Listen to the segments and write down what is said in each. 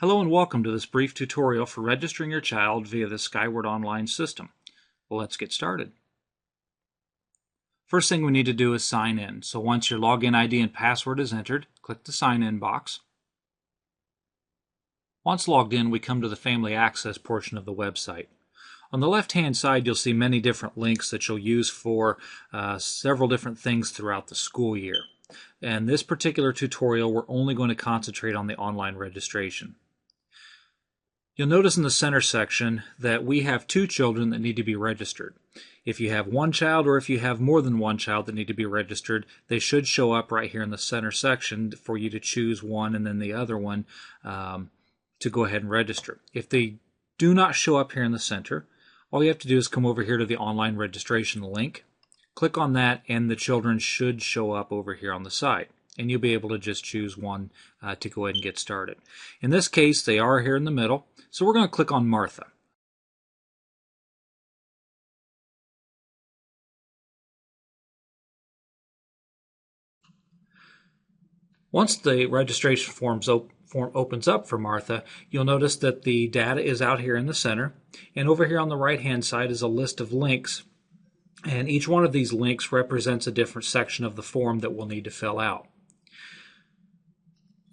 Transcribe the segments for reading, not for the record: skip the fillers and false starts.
Hello and welcome to this brief tutorial for registering your child via the Skyward online system. Well, let's get started. First thing we need to do is sign in. So once your login ID and password is entered, click the sign in box. Once logged in, we come to the family access portion of the website. On the left-hand side, you'll see many different links that you'll use for several different things throughout the school year. In this particular tutorial, we're only going to concentrate on the online registration. You'll notice in the center section that we have two children that need to be registered. If you have one child or if you have more than one child that need to be registered, they should show up right here in the center section for you to choose one and then the other one to go ahead and register. If they do not show up here in the center, all you have to do is come over here to the online registration link, click on that, and the children should show up over here on the side. And you'll be able to just choose one to go ahead and get started. In this case, they are here in the middle, so we're going to click on Martha. Once the registration form opens up for Martha, you'll notice that the data is out here in the center, and over here on the right-hand side is a list of links, and each one of these links represents a different section of the form that we'll need to fill out.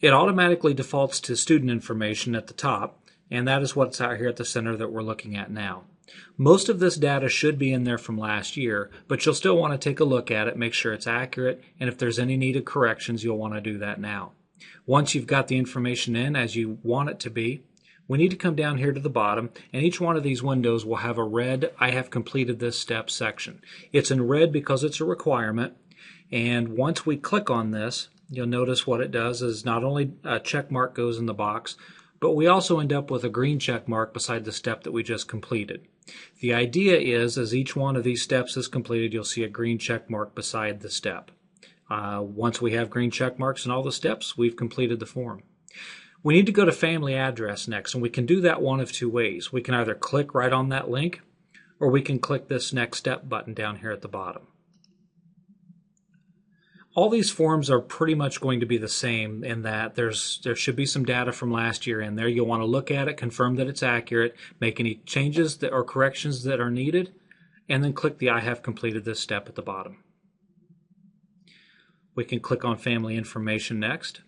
It automatically defaults to student information at the top, and that is what's out here at the center that we're looking at now. Most of this data should be in there from last year, but you'll still want to take a look at it, make sure it's accurate, and if there's any needed corrections, you'll want to do that now. Once you've got the information in as you want it to be, we need to come down here to the bottom, and each one of these windows will have a red "I have completed this step" section. It's in red because it's a requirement, and once we click on this, you'll notice what it does is not only a check mark goes in the box, but we also end up with a green check mark beside the step that we just completed. The idea is, as each one of these steps is completed, you'll see a green check mark beside the step. Once we have green check marks in all the steps, we've completed the form. We need to go to family address next, and we can do that one of two ways. We can either click right on that link, or we can click this next step button down here at the bottom. All these forms are pretty much going to be the same in that there should be some data from last year in there. You'll want to look at it, confirm that it's accurate, make any changes or corrections that are needed, and then click the "I have completed this step" at the bottom. We can click on family information next.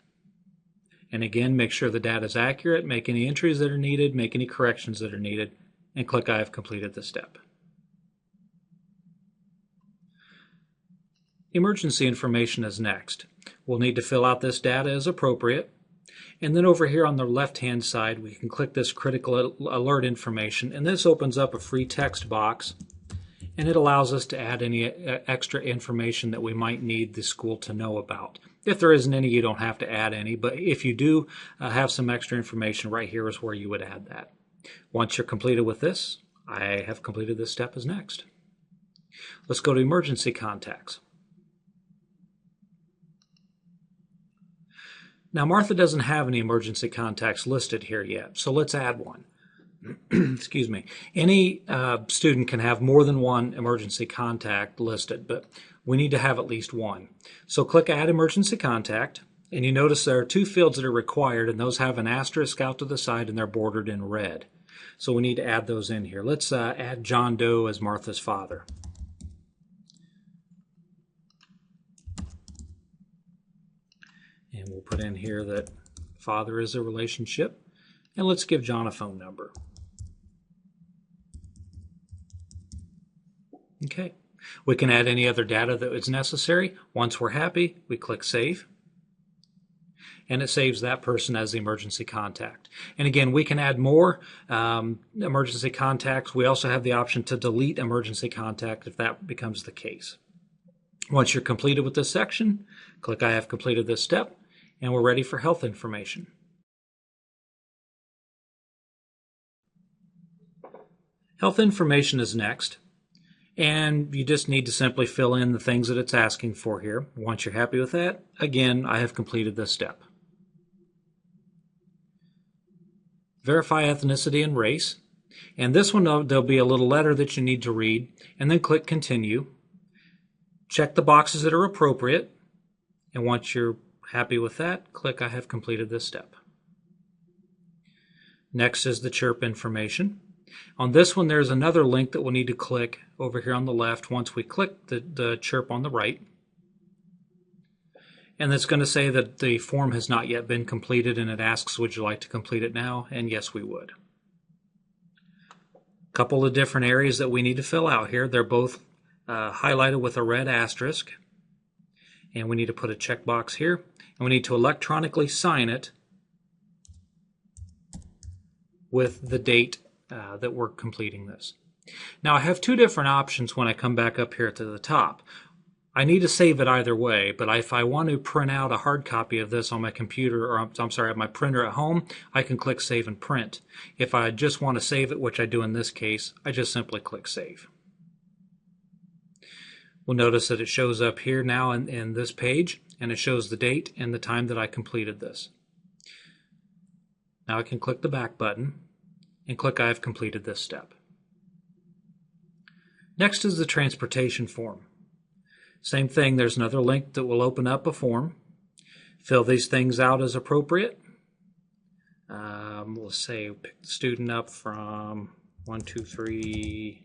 And again, make sure the data is accurate, make any entries that are needed, make any corrections that are needed, and click "I have completed this step." Emergency information is next. We'll need to fill out this data as appropriate. And then over here on the left-hand side, we can click this critical alert information, and this opens up a free text box, and it allows us to add any extra information that we might need the school to know about. If there isn't any, you don't have to add any, but if you do have some extra information, right here is where you would add that. Once you're completed with this, "I have completed this step" is next. Let's go to emergency contacts. Now, Martha doesn't have any emergency contacts listed here yet, so let's add one. Excuse me. Any student can have more than one emergency contact listed, but we need to have at least one. So click Add Emergency Contact, and you notice there are two fields that are required, and those have an asterisk out to the side, and they're bordered in red. So we need to add those in here. Let's add John Doe as Martha's father. And we'll put in here that father is a relationship. And let's give John a phone number. Okay. We can add any other data that is necessary. Once we're happy, we click Save. And it saves that person as the emergency contact. And again, we can add more emergency contacts. We also have the option to delete emergency contact if that becomes the case. Once you're completed with this section, click "I have completed this step," and we're ready for health information. Health information is next, and you just need to simply fill in the things that it's asking for here. Once you're happy with that, again, "I have completed this step." Verify ethnicity and race, and this one there'll be a little letter that you need to read, and then click Continue. Check the boxes that are appropriate, and once you're happy with that, click "I have completed this step." Next is the CHIRP information. On this one, there's another link that we'll need to click over here on the left once we click the CHIRP on the right. And it's going to say that the form has not yet been completed, and it asks, would you like to complete it now? And yes, we would. A couple of different areas that we need to fill out here. They're both highlighted with a red asterisk. And we need to put a checkbox here. And we need to electronically sign it with the date that we're completing this. Now I have two different options when I come back up here to the top. I need to save it either way, but if I want to print out a hard copy of this on my computer, or I'm sorry, on my printer at home, I can click Save and Print. If I just want to save it, which I do in this case, I just simply click Save. We'll notice that it shows up here now in this page, and it shows the date and the time that I completed this. Now I can click the back button and click I've completed this step. Next is the transportation form. Same thing, there's another link that will open up a form. Fill these things out as appropriate. Let's say pick the student up from 123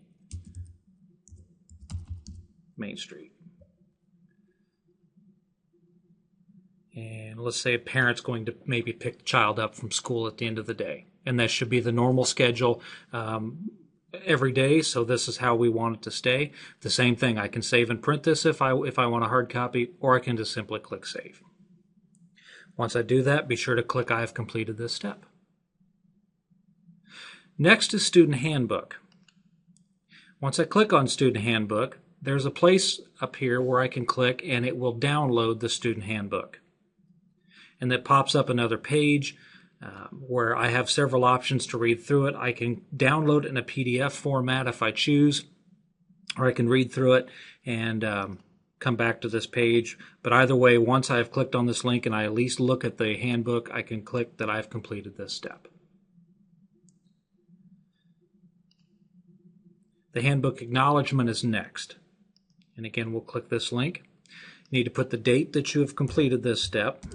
Main Street. And let's say a parent's going to maybe pick the child up from school at the end of the day. And that should be the normal schedule every day, so this is how we want it to stay. The same thing, I can save and print this if I want a hard copy, or I can just simply click Save. Once I do that, be sure to click I have completed this step. Next is Student Handbook. Once I click on Student Handbook, there's a place up here where I can click and it will download the Student Handbook. And that pops up another page where I have several options to read through it. I can download it in a PDF format if I choose, or I can read through it and come back to this page. But either way, once I've clicked on this link and I at least look at the handbook, I can click that I've completed this step. The handbook acknowledgement is next. And again, we'll click this link. You need to put the date that you have completed this step.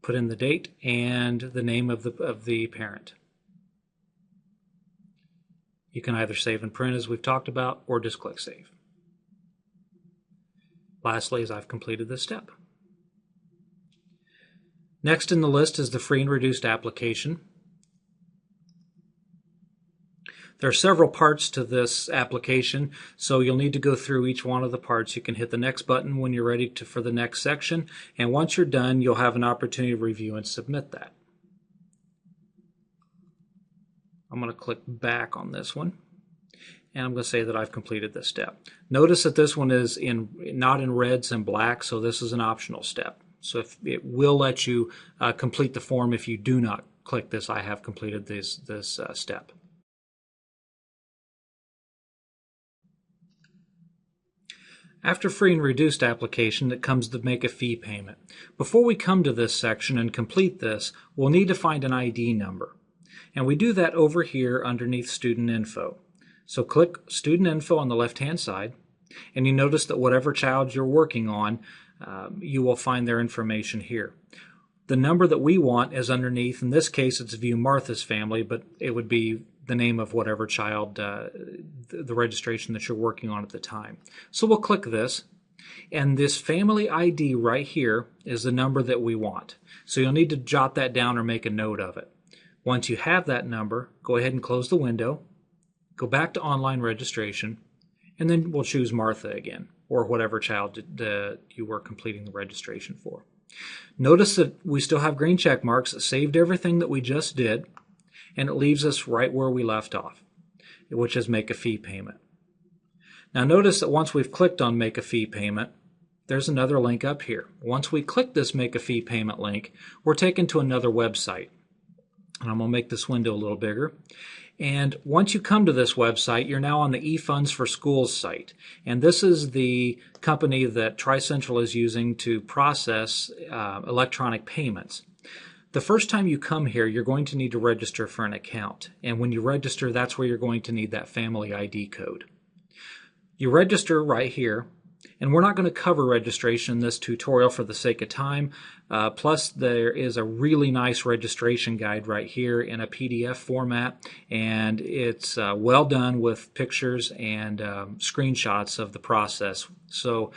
Put in the date and the name of the parent. You can either save and print as we've talked about, or just click Save. Lastly, as I've completed this step. Next in the list is the free and reduced application. There are several parts to this application, so you'll need to go through each one of the parts. You can hit the next button when you're ready for the next section, and once you're done, you'll have an opportunity to review and submit that. I'm going to click back on this one, and I'm going to say that I've completed this step. Notice that this one is not in reds and black, so this is an optional step. So if it will let you complete the form if you do not click this, I have completed this step. After free and reduced application, it comes to make a fee payment. Before we come to this section and complete this, we'll need to find an ID number. And we do that over here underneath Student Info. So click Student Info on the left-hand side, and you notice that whatever child you're working on, you will find their information here. The number that we want is underneath. In this case, it's View Martha's family, but it would be the name of whatever child, the registration that you're working on at the time. So we'll click this, and this family ID right here is the number that we want. So you'll need to jot that down or make a note of it. Once you have that number, go ahead and close the window, go back to online registration, and then we'll choose Martha again, or whatever child you were completing the registration for. Notice that we still have green check marks that saved everything that we just did, and it leaves us right where we left off, which is make a fee payment. Now notice that once we've clicked on make a fee payment, there's another link up here. Once we click this make a fee payment link, we're taken to another website. And I'm going to make this window a little bigger. And once you come to this website, you're now on the eFunds for Schools site. And this is the company that Tri-Central is using to process electronic payments. The first time you come here, you're going to need to register for an account. And when you register, that's where you're going to need that family ID code. You register right here, And we're not going to cover registration in this tutorial for the sake of time. Plus, there is a really nice registration guide right here in a PDF format, and it's well done with pictures and screenshots of the process. So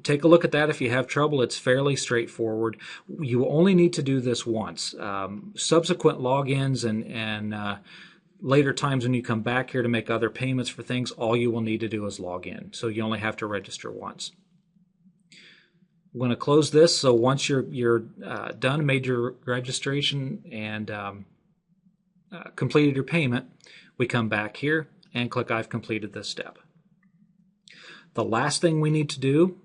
take a look at that if you have trouble. It's fairly straightforward. You only need to do this once. Subsequent logins and later times when you come back here to make other payments for things, all you will need to do is log in. So you only have to register once. I'm going to close this. So once you're done, made your registration, and completed your payment, we come back here and click I've completed this step. The last thing we need to do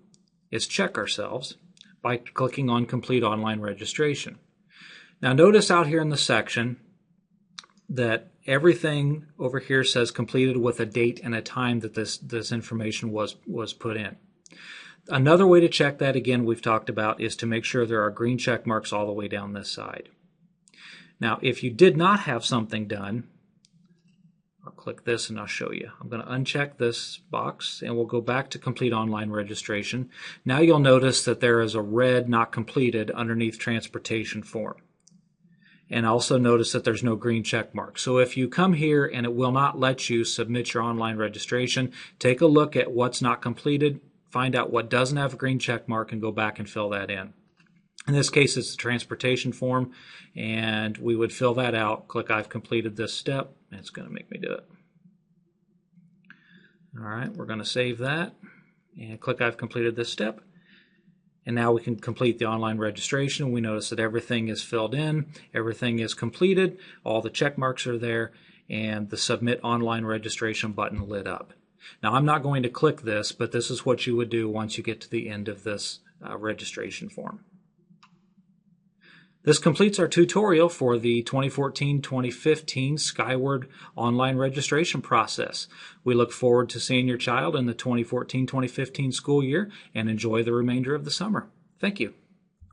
is check ourselves by clicking on Complete Online Registration. Now notice out here in the section that everything over here says completed with a date and a time that this information was put in. Another way to check that, again, we've talked about, is to make sure there are green check marks all the way down this side. Now, if you did not have something done, I'll click this and I'll show you. I'm going to uncheck this box and we'll go back to Complete Online Registration. Now you'll notice that there is a red not completed underneath Transportation Form. And also notice that there's no green check mark. So if you come here and it will not let you submit your online registration, take a look at what's not completed, find out what doesn't have a green check mark, and go back and fill that in. In this case, it's the transportation form, and we would fill that out, click I've completed this step, and it's going to make me do it. All right, we're going to save that and click I've completed this step. And now we can complete the online registration. We notice that everything is filled in, everything is completed, all the check marks are there, and the Submit Online Registration button lit up. Now I'm not going to click this, but this is what you would do once you get to the end of this registration form. This completes our tutorial for the 2014-2015 Skyward online registration process. We look forward to seeing your child in the 2014-2015 school year, and enjoy the remainder of the summer. Thank you.